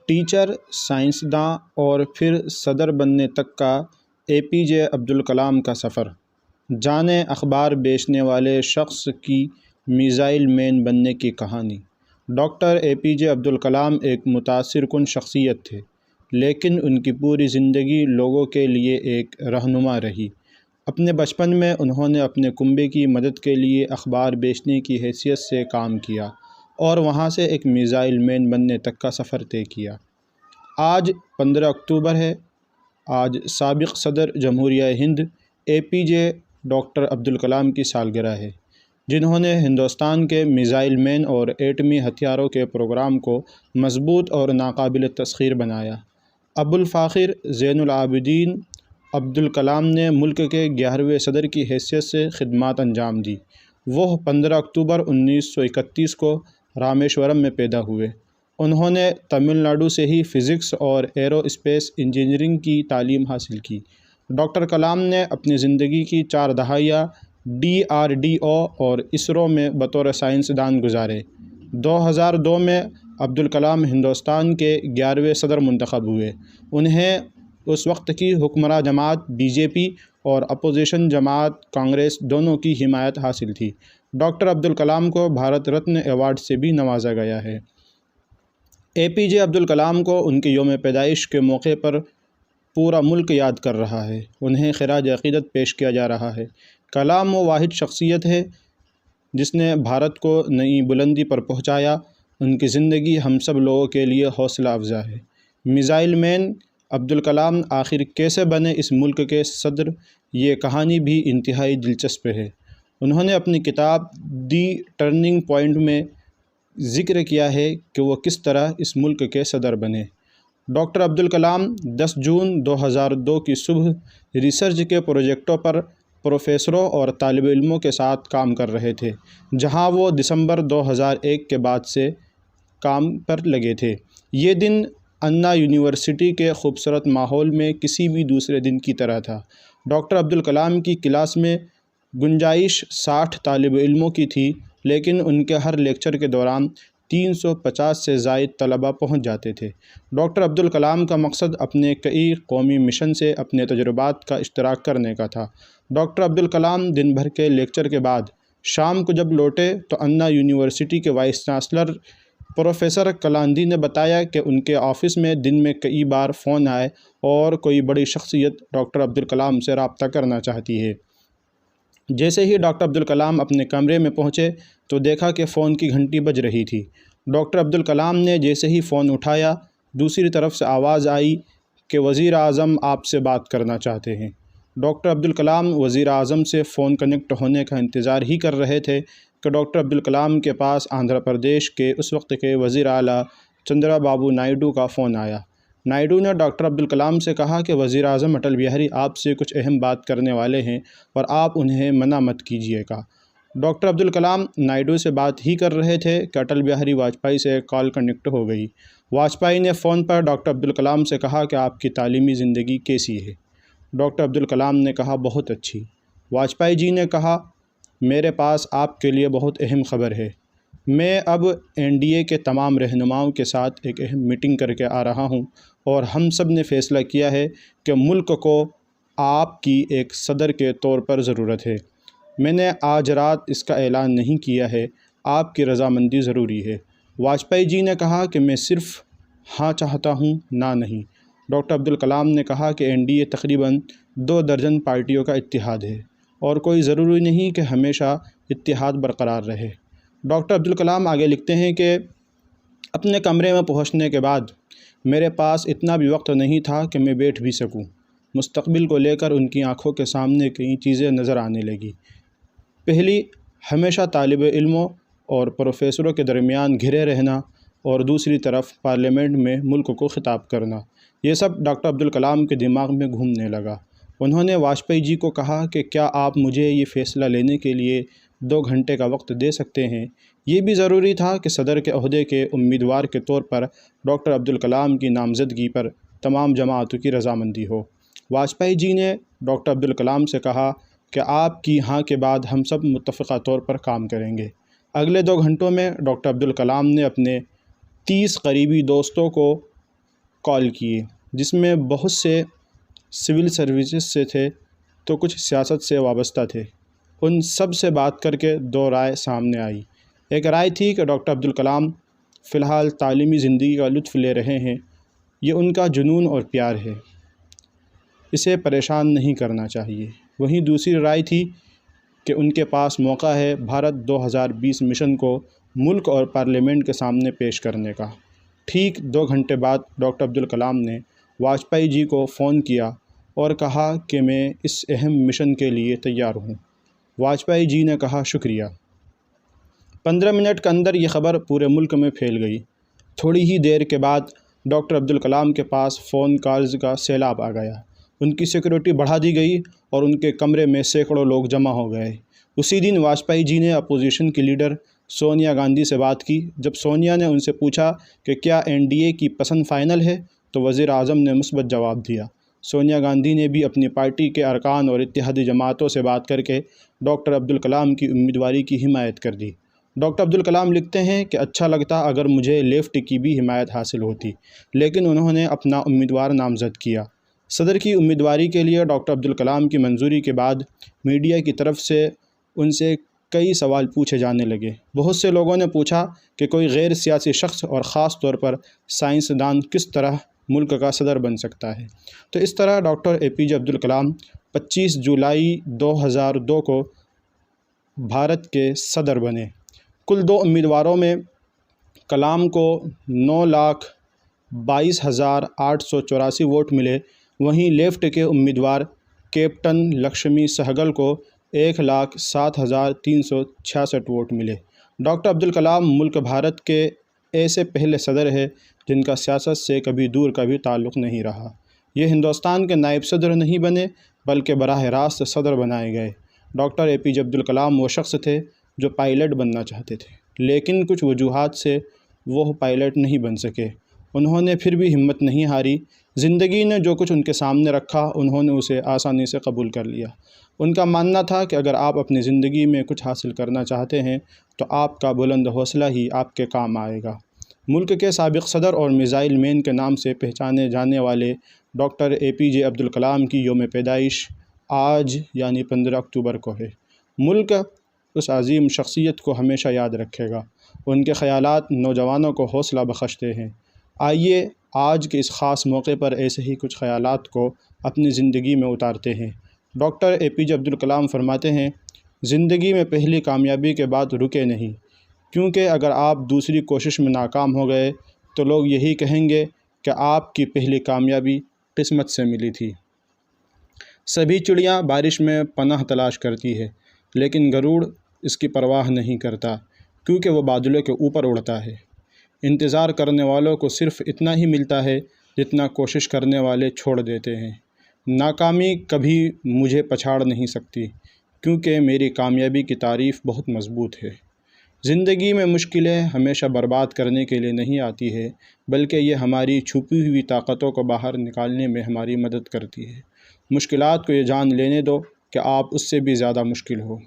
Teacher, سائنسداں اور پھر صدر بننے تک کا اے پی جے عبدالکلام کا سفر۔ جانیں اخبار بیچنے والے شخص کی میزائل مین بننے کی کہانی۔ ڈاکٹر اے پی جے عبدالکلام ایک متاثر کن شخصیت تھے، لیکن ان کی پوری زندگی لوگوں کے لیے ایک رہنما رہی۔ اپنے بچپن میں انہوں نے اپنے کنبے کی مدد کے لیے اخبار بیچنے کی حیثیت سے کام کیا اور وہاں سے ایک میزائل مین بننے تک کا سفر طے کیا۔ آج 15 اکتوبر ہے۔ آج سابق صدر جمہوریہ ہند اے پی جے ڈاکٹر عبدالکلام کی سالگرہ ہے، جنہوں نے ہندوستان کے میزائل مین اور ایٹمی ہتھیاروں کے پروگرام کو مضبوط اور ناقابل تسخیر بنایا۔ ابو الفاخر زین العابدین عبدالکلام نے ملک کے 11ویں صدر کی حیثیت سے خدمات انجام دی۔ وہ 15 اکتوبر 1931 کو رامیشورم میں پیدا ہوئے۔ انہوں نے تمل ناڈو سے ہی فزکس اور ایرو اسپیس انجینئرنگ کی تعلیم حاصل کی۔ ڈاکٹر کلام نے اپنی زندگی کی 4 دہائیاں DRDO اور اسرو میں بطور سائنسدان گزارے۔ 2002 میں عبدالکلام ہندوستان کے 11ویں صدر منتخب ہوئے۔ انہیں اس وقت کی حکمراں جماعت BJP اور اپوزیشن جماعت کانگریس دونوں کی حمایت حاصل تھی۔ ڈاکٹر عبدالکلام کو بھارت رتن ایوارڈ سے بھی نوازا گیا ہے۔ اے پی جے عبدالکلام کو ان کے یوم پیدائش کے موقع پر پورا ملک یاد کر رہا ہے۔ انہیں خراج عقیدت پیش کیا جا رہا ہے۔ کلام وہ واحد شخصیت ہے جس نے بھارت کو نئی بلندی پر پہنچایا۔ ان کی زندگی ہم سب لوگوں کے لیے حوصلہ افزا ہے۔ میزائل مین عبدالکلام آخر کیسے بنے اس ملک کے صدر، یہ کہانی بھی انتہائی دلچسپ ہے۔ انہوں نے اپنی کتاب دی ٹرننگ پوائنٹ میں ذکر کیا ہے کہ وہ کس طرح اس ملک کے صدر بنے۔ ڈاکٹر عبدالکلام 10 جون 2002 کی صبح ریسرچ کے پروجیکٹوں پر پروفیسروں اور طالب علموں کے ساتھ کام کر رہے تھے، جہاں وہ دسمبر 2001 کے بعد سے کام پر لگے تھے۔ یہ دن انا یونیورسٹی کے خوبصورت ماحول میں کسی بھی دوسرے دن کی طرح تھا۔ ڈاکٹر عبدالکلام کی کلاس میں گنجائش 60 طالب علموں کی تھی، لیکن ان کے ہر لیکچر کے دوران 350 سے زائد طلباء پہنچ جاتے تھے۔ ڈاکٹر عبدالکلام کا مقصد اپنے کئی قومی مشن سے اپنے تجربات کا اشتراک کرنے کا تھا۔ ڈاکٹر عبدالکلام دن بھر کے لیکچر کے بعد شام کو جب لوٹے تو انا یونیورسٹی کے وائس چانسلر پروفیسر کلاندھی نے بتایا کہ ان کے آفس میں دن میں کئی بار فون آئے اور کوئی بڑی شخصیت ڈاکٹر عبدالکلام سے رابطہ کرنا چاہتی ہے۔ جیسے ہی ڈاکٹر عبدالکلام اپنے کمرے میں پہنچے تو دیکھا کہ فون کی گھنٹی بج رہی تھی۔ ڈاکٹر عبدالکلام نے جیسے ہی فون اٹھایا، دوسری طرف سے آواز آئی کہ وزیر اعظم آپ سے بات کرنا چاہتے ہیں۔ ڈاکٹر عبدالکلام وزیر اعظم سے فون کنیکٹ ہونے کا انتظار ہی کر رہے تھے کہ ڈاکٹر عبدالکلام کے پاس آندھرا پردیش کے اس وقت کے وزیر اعلیٰ چندرا بابو نائیڈو کا فون آیا۔ نائیڈو نے ڈاکٹر عبدالکلام سے کہا کہ وزیر اعظم اٹل بہاری آپ سے کچھ اہم بات کرنے والے ہیں اور آپ انہیں منع مت کیجیے گا۔ ڈاکٹر عبدالکلام نائیڈو سے بات ہی کر رہے تھے کہ اٹل بہاری واجپئی سے کال کنیکٹ ہو گئی۔ واجپئی نے فون پر ڈاکٹر عبدالکلام سے کہا کہ آپ کی تعلیمی زندگی کیسی ہے؟ ڈاکٹر عبدالکلام نے کہا بہت اچھی۔ واجپئی جی نے کہا میرے پاس آپ کے لیے بہت اہم خبر ہے۔ میں اب NDA کے تمام رہنماؤں کے ساتھ ایک اہم میٹنگ کر کے آ رہا ہوں اور ہم سب نے فیصلہ کیا ہے کہ ملک کو آپ کی ایک صدر کے طور پر ضرورت ہے۔ میں نے آج رات اس کا اعلان نہیں کیا ہے، آپ کی رضامندی ضروری ہے۔ واجپئی جی نے کہا کہ میں صرف ہاں چاہتا ہوں، نہ نہیں۔ ڈاکٹر عبدالکلام نے کہا کہ NDA تقریباً 2 درجن پارٹیوں کا اتحاد ہے اور کوئی ضروری نہیں کہ ہمیشہ اتحاد برقرار رہے۔ ڈاکٹر عبدالکلام آگے لکھتے ہیں کہ اپنے کمرے میں پہنچنے کے بعد میرے پاس اتنا بھی وقت نہیں تھا کہ میں بیٹھ بھی سکوں۔ مستقبل کو لے کر ان کی آنکھوں کے سامنے کئی چیزیں نظر آنے لگی۔ پہلی، ہمیشہ طالب علموں اور پروفیسروں کے درمیان گھرے رہنا اور دوسری طرف پارلیمنٹ میں ملک کو خطاب کرنا۔ یہ سب ڈاکٹر عبدالکلام کے دماغ میں گھومنے لگا۔ انہوں نے واجپئی جی کو کہا کہ کیا آپ مجھے یہ فیصلہ لینے کے لیے 2 گھنٹے کا وقت دے سکتے ہیں؟ یہ بھی ضروری تھا کہ صدر کے عہدے کے امیدوار کے طور پر ڈاکٹر عبدالکلام کی نامزدگی پر تمام جماعتوں کی رضامندی ہو۔ واجپئی جی نے ڈاکٹر عبدالکلام سے کہا کہ آپ کی ہاں کے بعد ہم سب متفقہ طور پر کام کریں گے۔ اگلے 2 گھنٹوں میں ڈاکٹر عبدالکلام نے اپنے 30 قریبی دوستوں کو کال کیے، جس میں بہت سے سول سروسز سے تھے تو کچھ سیاست سے وابستہ تھے۔ ان سب سے بات کر کے 2 رائے سامنے آئی۔ ایک رائے تھی کہ ڈاکٹر عبدالکلام فی الحال تعلیمی زندگی کا لطف لے رہے ہیں، یہ ان کا جنون اور پیار ہے، اسے پریشان نہیں کرنا چاہیے۔ وہیں دوسری رائے تھی کہ ان کے پاس موقع ہے بھارت 2020 مشن کو ملک اور پارلیمنٹ کے سامنے پیش کرنے کا۔ ٹھیک 2 گھنٹے بعد ڈاکٹر عبدالکلام نے واجپئی جی کو فون کیا اور کہا کہ میں اس اہم مشن کے لیے تیار ہوں۔ واجپئی جی نے کہا شکریہ۔ 15 منٹ کے اندر یہ خبر پورے ملک میں پھیل گئی۔ تھوڑی ہی دیر کے بعد ڈاکٹر عبدالکلام کے پاس فون کالز کا سیلاب آ گیا۔ ان کی سیکورٹی بڑھا دی گئی اور ان کے کمرے میں سینکڑوں لوگ جمع ہو گئے۔ اسی دن واجپئی جی نے اپوزیشن کی لیڈر سونیا گاندھی سے بات کی۔ جب سونیا نے ان سے پوچھا کہ کیا NDA کی پسند فائنل ہے تو وزیر اعظم نے مثبت جواب دیا۔ سونیا گاندھی نے بھی اپنی پارٹی کے ارکان اور اتحادی جماعتوں سے بات کر کے ڈاکٹر عبدالکلام کی امیدواری کی حمایت کر دی۔ ڈاکٹر عبدالکلام لکھتے ہیں کہ اچھا لگتا اگر مجھے لیفٹ کی بھی حمایت حاصل ہوتی، لیکن انہوں نے اپنا امیدوار نامزد کیا۔ صدر کی امیدواری کے لیے ڈاکٹر عبدالکلام کی منظوری کے بعد میڈیا کی طرف سے ان سے کئی سوال پوچھے جانے لگے۔ بہت سے لوگوں نے پوچھا کہ کوئی غیر سیاسی شخص اور خاص طور پر سائنسدان کس طرح ملک کا صدر بن سکتا ہے۔ تو اس طرح ڈاکٹر APJ عبدالکلام 25 جولائی 2002 کو بھارت کے صدر بنے۔ کل 2 امیدواروں میں کلام کو 9,22,884 ووٹ ملے، وہیں لیفٹ کے امیدوار کیپٹن لکشمی سہگل کو 1,07,366 ووٹ ملے۔ ڈاکٹر عبدالکلام ملک بھارت کے ایسے پہلے صدر ہے جن کا سیاست سے کبھی دور کا بھی تعلق نہیں رہا۔ یہ ہندوستان کے نائب صدر نہیں بنے بلکہ براہ راست صدر بنائے گئے۔ ڈاکٹر APJ عبدالکلام وہ شخص تھے جو پائلٹ بننا چاہتے تھے، لیکن کچھ وجوہات سے وہ پائلٹ نہیں بن سکے۔ انہوں نے پھر بھی ہمت نہیں ہاری۔ زندگی نے جو کچھ ان کے سامنے رکھا انہوں نے اسے آسانی سے قبول کر لیا۔ ان کا ماننا تھا کہ اگر آپ اپنی زندگی میں کچھ حاصل کرنا چاہتے ہیں تو آپ کا بلند حوصلہ ہی آپ کے کام آئے گا۔ ملک کے سابق صدر اور میزائل مین کے نام سے پہچانے جانے والے ڈاکٹر APJ عبدالکلام کی یوم پیدائش آج یعنی 15 اکتوبر کو ہے۔ ملک اس عظیم شخصیت کو ہمیشہ یاد رکھے گا۔ ان کے خیالات نوجوانوں کو حوصلہ بخشتے ہیں۔ آئیے آج کے اس خاص موقع پر ایسے ہی کچھ خیالات کو اپنی زندگی میں اتارتے ہیں۔ ڈاکٹر APJ عبدالکلام فرماتے ہیں، زندگی میں پہلی کامیابی کے بعد رکے نہیں، کیونکہ اگر آپ دوسری کوشش میں ناکام ہو گئے تو لوگ یہی کہیں گے کہ آپ کی پہلی کامیابی قسمت سے ملی تھی۔ سبھی چڑیاں بارش میں پناہ تلاش کرتی ہے، لیکن گروڑ اس کی پرواہ نہیں کرتا کیونکہ وہ بادلوں کے اوپر اڑتا ہے۔ انتظار کرنے والوں کو صرف اتنا ہی ملتا ہے جتنا کوشش کرنے والے چھوڑ دیتے ہیں۔ ناکامی کبھی مجھے پچھاڑ نہیں سکتی کیونکہ میری کامیابی کی تعریف بہت مضبوط ہے۔ زندگی میں مشکلیں ہمیشہ برباد کرنے کے لیے نہیں آتی ہے بلکہ یہ ہماری چھپی ہوئی طاقتوں کو باہر نکالنے میں ہماری مدد کرتی ہے۔ مشکلات کو یہ جان لینے دو کہ آپ اس سے بھی زیادہ مشکل ہو۔